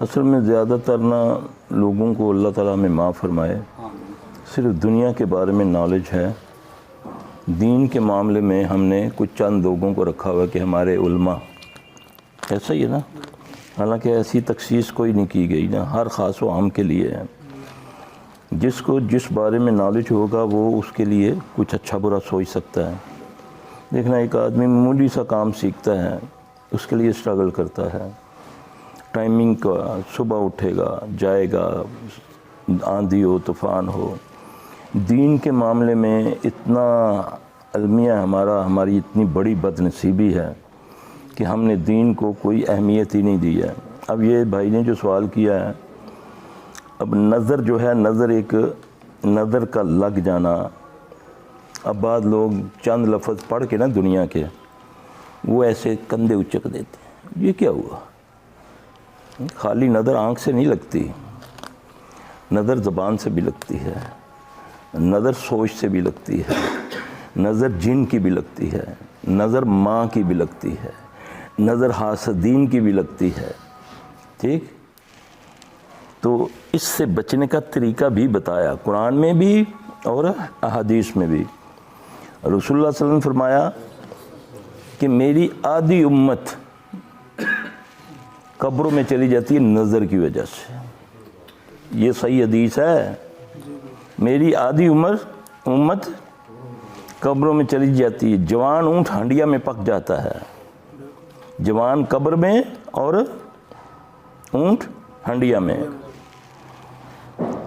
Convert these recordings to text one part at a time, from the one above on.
اصل میں زیادہ تر نا لوگوں کو اللہ تعالیٰ ہمیں معاف فرمائے، صرف دنیا کے بارے میں نالج ہے، دین کے معاملے میں ہم نے کچھ چند لوگوں کو رکھا ہوا کہ ہمارے علماء، ایسا ہی ہے نا، حالانکہ ایسی تخصیص کوئی نہیں کی گئی نا، ہر خاص و عام کے لیے ہے۔ جس کو جس بارے میں نالج ہوگا وہ اس کے لیے کچھ اچھا برا سوچ سکتا ہے۔ دیکھنا ایک آدمی معمولی سا کام سیکھتا ہے، اس کے لیے اسٹرگل کرتا ہے، ٹائمنگ کا، صبح اٹھے گا، جائے گا، آندھی ہو طوفان ہو۔ دین کے معاملے میں اتنا المیہ ہماری اتنی بڑی بد نصیبی ہے کہ ہم نے دین کو کوئی اہمیت ہی نہیں دی ہے۔ اب یہ بھائی نے جو سوال کیا ہے، اب نظر جو ہے، نظر کا لگ جانا، اب بعض لوگ چند لفظ پڑھ کے نا دنیا کے وہ ایسے کندھے اچک دیتے ہیں، یہ کیا ہوا؟ خالی نظر آنکھ سے نہیں لگتی، نظر زبان سے بھی لگتی ہے، نظر سوچ سے بھی لگتی ہے، نظر جن کی بھی لگتی ہے، نظر ماں کی بھی لگتی ہے، نظر حاسدین کی بھی لگتی ہے، ٹھیک؟ تو اس سے بچنے کا طریقہ بھی بتایا قرآن میں بھی اور احادیث میں بھی۔ رسول اللہ صلی اللہ علیہ وسلم فرمایا کہ میری آدھی امت قبروں میں چلی جاتی ہے نظر کی وجہ سے۔ یہ صحیح حدیث ہے، میری آدھی امت قبروں میں چلی جاتی ہے۔ جوان اونٹ ہنڈیا میں پک جاتا ہے، جوان قبر میں اور اونٹ ہنڈیا میں۔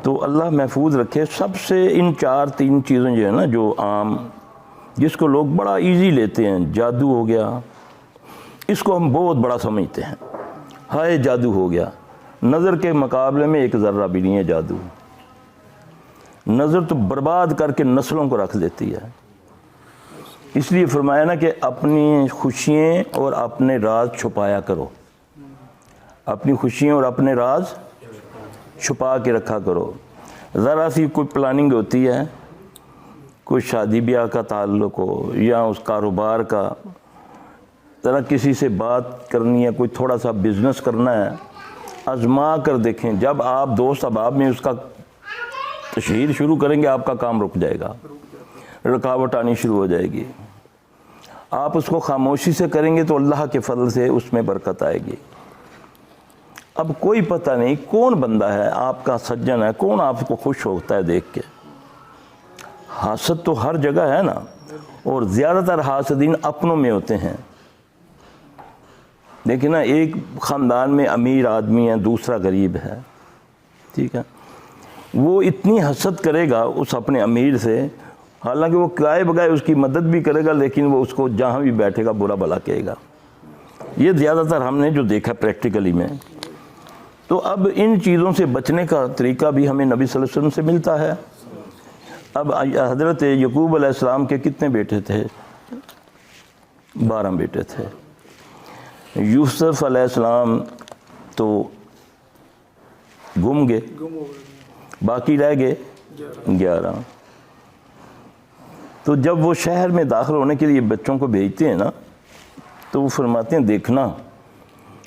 تو اللہ محفوظ رکھے سب سے ان تین چیزیں جو ہے نا، جو عام جس کو لوگ بڑا ایزی لیتے ہیں، جادو ہو گیا، اس کو ہم بہت بڑا سمجھتے ہیں، ہائے جادو ہو گیا۔ نظر کے مقابلے میں ایک ذرہ بھی نہیں ہے جادو۔ نظر تو برباد کر کے نسلوں کو رکھ دیتی ہے۔ اس لیے فرمایا نا کہ اپنی خوشیاں اور اپنے راز چھپایا کرو، اپنی خوشیاں اور اپنے راز چھپا کے رکھا کرو۔ ذرا سی کوئی پلاننگ ہوتی ہے، کوئی شادی بیاہ کا تعلق ہو یا اس کاروبار کا، ذرا کسی سے بات کرنی ہے، کوئی تھوڑا سا بزنس کرنا ہے، آزما کر دیکھیں۔ جب آپ دوست احباب میں اس کا تشہیر شروع کریں گے، آپ کا کام رک جائے گا، رکاوٹ آنی شروع ہو جائے گی۔ آپ اس کو خاموشی سے کریں گے تو اللہ کے فضل سے اس میں برکت آئے گی۔ اب کوئی پتہ نہیں کون بندہ ہے آپ کا سجن ہے، کون آپ کو خوش ہوتا ہے دیکھ کے۔ حاسد تو ہر جگہ ہے نا، اور زیادہ تر حاسدین اپنوں میں ہوتے ہیں۔ دیکھیں نا، ایک خاندان میں امیر آدمی ہے، دوسرا غریب ہے، ٹھیک ہے، وہ اتنی حسد کرے گا اس اپنے امیر سے، حالانکہ وہ کائے بگائے اس کی مدد بھی کرے گا، لیکن وہ اس کو جہاں بھی بیٹھے گا برا بھلا کہے گا۔ یہ زیادہ تر ہم نے جو دیکھا پریکٹیکلی میں۔ تو اب ان چیزوں سے بچنے کا طریقہ بھی ہمیں نبی صلی اللہ علیہ وسلم سے ملتا ہے۔ اب حضرت یعقوب علیہ السلام کے کتنے بیٹے تھے؟ 12 بیٹے تھے۔ یوسف علیہ السلام تو گم گئے، باقی رہ گئے 11۔ تو جب وہ شہر میں داخل ہونے کے لیے بچوں کو بھیجتے ہیں نا، تو وہ فرماتے ہیں دیکھنا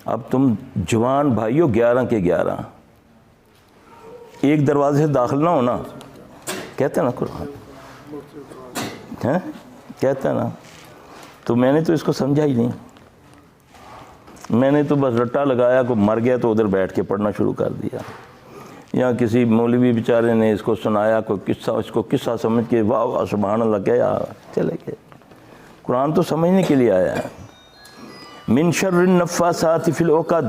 اب تم جوان بھائیو 11 کے 11 ایک دروازے سے داخل نہ ہونا، کہتے ہیں نا قرآن، کہتا ہے نا۔ تو میں نے تو اس کو سمجھا ہی نہیں، میں نے تو بس رٹا لگایا، کو مر گیا تو ادھر بیٹھ کے پڑھنا شروع کر دیا۔ یا کسی مولوی بیچارے نے اس کو سنایا کوئی قصہ، اس کو قصہ سمجھ کے واہ واہ سبحان اللہ کہا، چلے گئے۔ قرآن تو سمجھنے کے لیے آیا ہے۔ من شر النفاثات فی العقد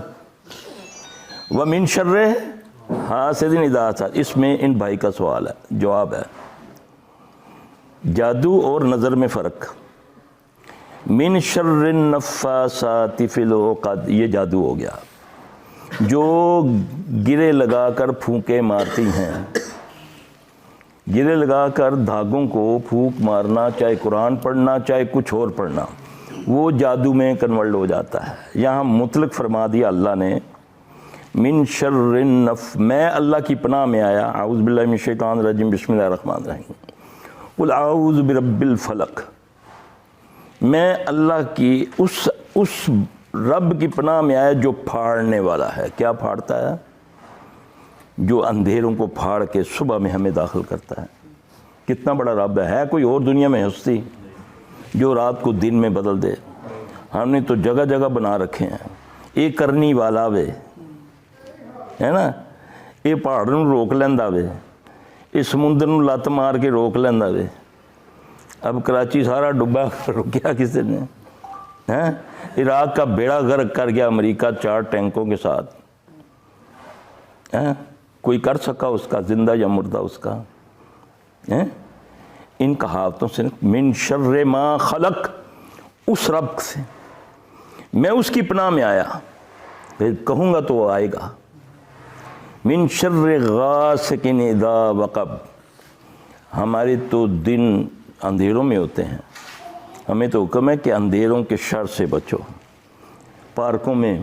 ومن شر حاسد اذا حسد۔ اس میں ان بھائی کا سوال ہے، جواب ہے، جادو اور نظر میں فرق۔ من شر النفاثات فی العقد، یہ جادو ہو گیا، جو گرے لگا کر پھونکے مارتی ہیں، گرے لگا کر دھاگوں کو پھونک مارنا، چاہے قرآن پڑھنا چاہے کچھ اور پڑھنا، وہ جادو میں کنورٹ ہو جاتا ہے۔ یہاں مطلق فرما دیا اللہ نے، من شر میں اللہ کی پناہ میں آیا، اعوذ باللہ من الشیطان الرجیم، بسم اللہ الرحمن الرحیم، قل اعوذ برب الفلق، میں اللہ کی اس رب کی پناہ میں آیا جو پھاڑنے والا ہے. کیا پھاڑتا ہے؟ جو اندھیروں کو پھاڑ کے صبح میں ہمیں داخل کرتا ہے. کتنا بڑا رب ہے کوئی اور دنیا میں ہستی جو رات کو دن میں بدل دے؟ ہم نے تو جگہ جگہ بنا رکھے ہیں. ایک کرنی والا وے ہے نا, یہ پہاڑ نوں روک لینا وے, یہ سمندر نوں لت مار کے روک لینا وے. اب کراچی سارا ڈبا روکیا کسی نے, عراق کا بیڑا غرق کر گیا امریکہ 4 ٹینکوں کے ساتھ. کوئی کر سکا اس کا زندہ یا مردہ اس کا؟ ان کہاوتوں سے من شر ما خلق, اس رب سے میں اس کی پناہ میں آیا, پھر کہوں گا تو وہ آئے گا. من شر غاسق اذا وقب, ہمارے تو دن اندھیروں میں ہوتے ہیں, ہمیں تو حکم ہے کہ اندھیروں کے شر سے بچو. پارکوں میں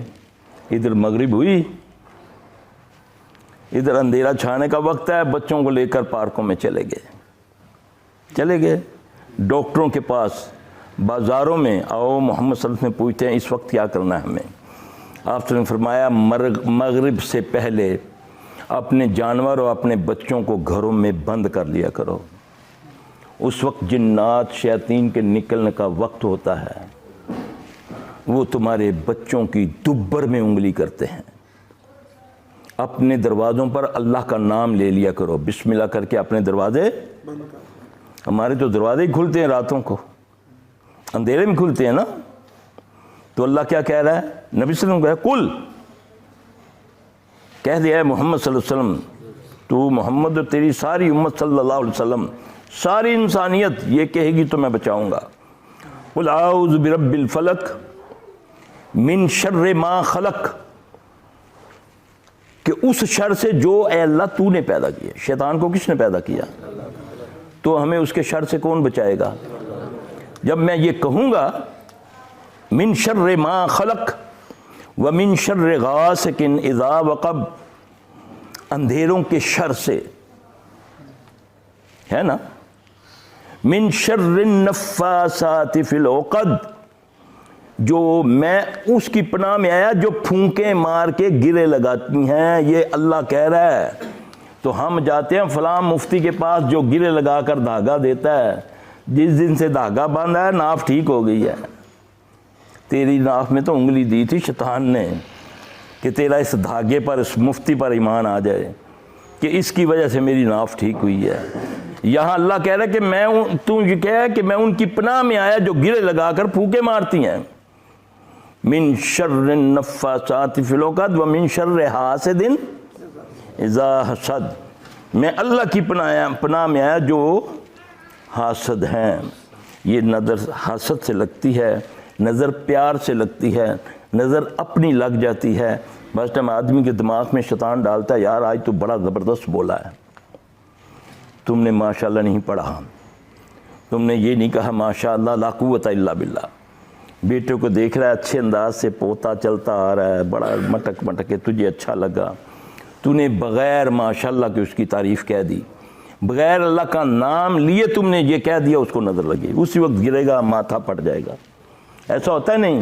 ادھر مغرب ہوئی, ادھر اندھیرا چھانے کا وقت ہے, بچوں کو لے کر پارکوں میں چلے گئے. ڈاکٹروں کے پاس, بازاروں میں آؤ محمد صلی اللہ علیہ وسلم پوچھتے ہیں اس وقت کیا کرنا ہے ہمیں. آپ نے فرمایا مغرب سے پہلے اپنے جانور اور اپنے بچوں کو گھروں میں بند کر لیا کرو. اس وقت جنات شیاطین کے نکلنے کا وقت ہوتا ہے, وہ تمہارے بچوں کی دبر میں انگلی کرتے ہیں. اپنے دروازوں پر اللہ کا نام لے لیا کرو, بسم اللہ کر کے اپنے دروازے. ہمارے تو دروازے ہی کھلتے ہیں راتوں کو, اندھیرے میں کھلتے ہیں نا. تو اللہ کیا کہہ رہا ہے؟ نبی صلی اللہ علیہ وسلم کل کہہ دیا ہے محمد صلی اللہ علیہ وسلم, تو محمد اور تیری ساری امت صلی اللہ علیہ وسلم, ساری انسانیت یہ کہے گی تو میں بچاؤں گا. قل اعوذ برب الفلق من شر ما خلق, کہ اس شر سے جو اے اللہ تو نے پیدا کیا. شیطان کو کس نے پیدا کیا؟ تو ہمیں اس کے شر سے کون بچائے گا؟ جب میں یہ کہوں گا من شر ما خلق ومن شر غاسق اذا وقب, اندھیروں کے شر سے ہے نا, من شر النفاثات فی العقد, جو میں اس کی پناہ میں آیا جو پھونکیں مار کے گرے لگاتی ہیں. یہ اللہ کہہ رہا ہے. تو ہم جاتے ہیں فلاں مفتی کے پاس جو گرے لگا کر دھاگا دیتا ہے. جس دن سے دھاگا باندھا ہے ناف ٹھیک ہو گئی ہے. تیری ناف میں تو انگلی دی تھی شیطان نے کہ تیرا اس دھاگے پر, اس مفتی پر ایمان آ جائے کہ اس کی وجہ سے میری ناف ٹھیک ہوئی ہے. یہاں اللہ کہہ رہا ہے کہ تو یہ کہہ کہ میں ان کی پناہ میں آیا جو گرے لگا کر پھونکے مارتی ہیں. من شر النفاثات فی العقد ومن شر حاسد اذا حسد, میں اللہ کی پناہ میں آیا جو حاسد ہیں. یہ نظر حسد سے لگتی ہے, نظر پیار سے لگتی ہے, نظر اپنی لگ جاتی ہے. بس ٹائم آدمی کے دماغ میں شیطان ڈالتا ہے یار آج تو بڑا زبردست بولا ہے, تم نے ماشاءاللہ نہیں پڑھا, تم نے یہ نہیں کہا ماشاءاللہ لا قوت الا باللہ. بیٹے کو دیکھ رہا ہے اچھے انداز سے پوتا چلتا آ رہا ہے, بڑا مٹک مٹک کے, تجھے اچھا لگا, تو نے بغیر ماشاءاللہ کہ اس کی تعریف کہہ دی, بغیر اللہ کا نام لیے تم نے یہ کہہ دیا, اس کو نظر لگی, اسی وقت گرے گا, ماتھا پھٹ جائے گا. ایسا ہوتا ہے نہیں؟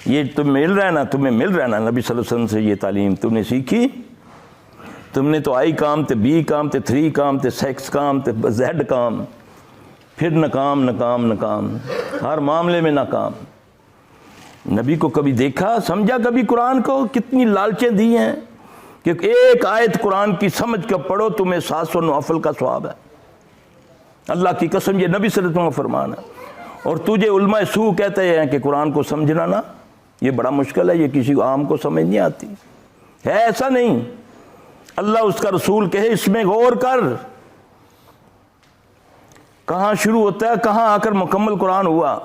یہ تمہیں مل رہا ہے نا نبی صلی اللہ علیہ وسلم سے یہ تعلیم تم نے سیکھی. تم نے تو آئی کام تے, بی کام تے, 3 کام تے, سیکس کام تے, زیڈ کام, پھر ناکام, ہر معاملے میں ناکام. نبی کو کبھی دیکھا, سمجھا کبھی قرآن کو؟ کتنی لالچیں دی ہیں کہ ایک آیت قرآن کی سمجھ کر پڑھو تمہیں 700 نوافل کا ثواب ہے. اللہ کی قسم یہ نبی صلی اللہ علیہ وسلم کا فرمان ہے. اور تجھے علماء سو کہتے ہیں کہ قرآن کو سمجھنا نا یہ بڑا مشکل ہے, یہ کسی عام کو سمجھ نہیں آتی ہے. ایسا نہیں, اللہ اس کا رسول کہے اس میں غور کر, کہاں شروع ہوتا ہے کہاں آ کر مکمل قرآن ہوا.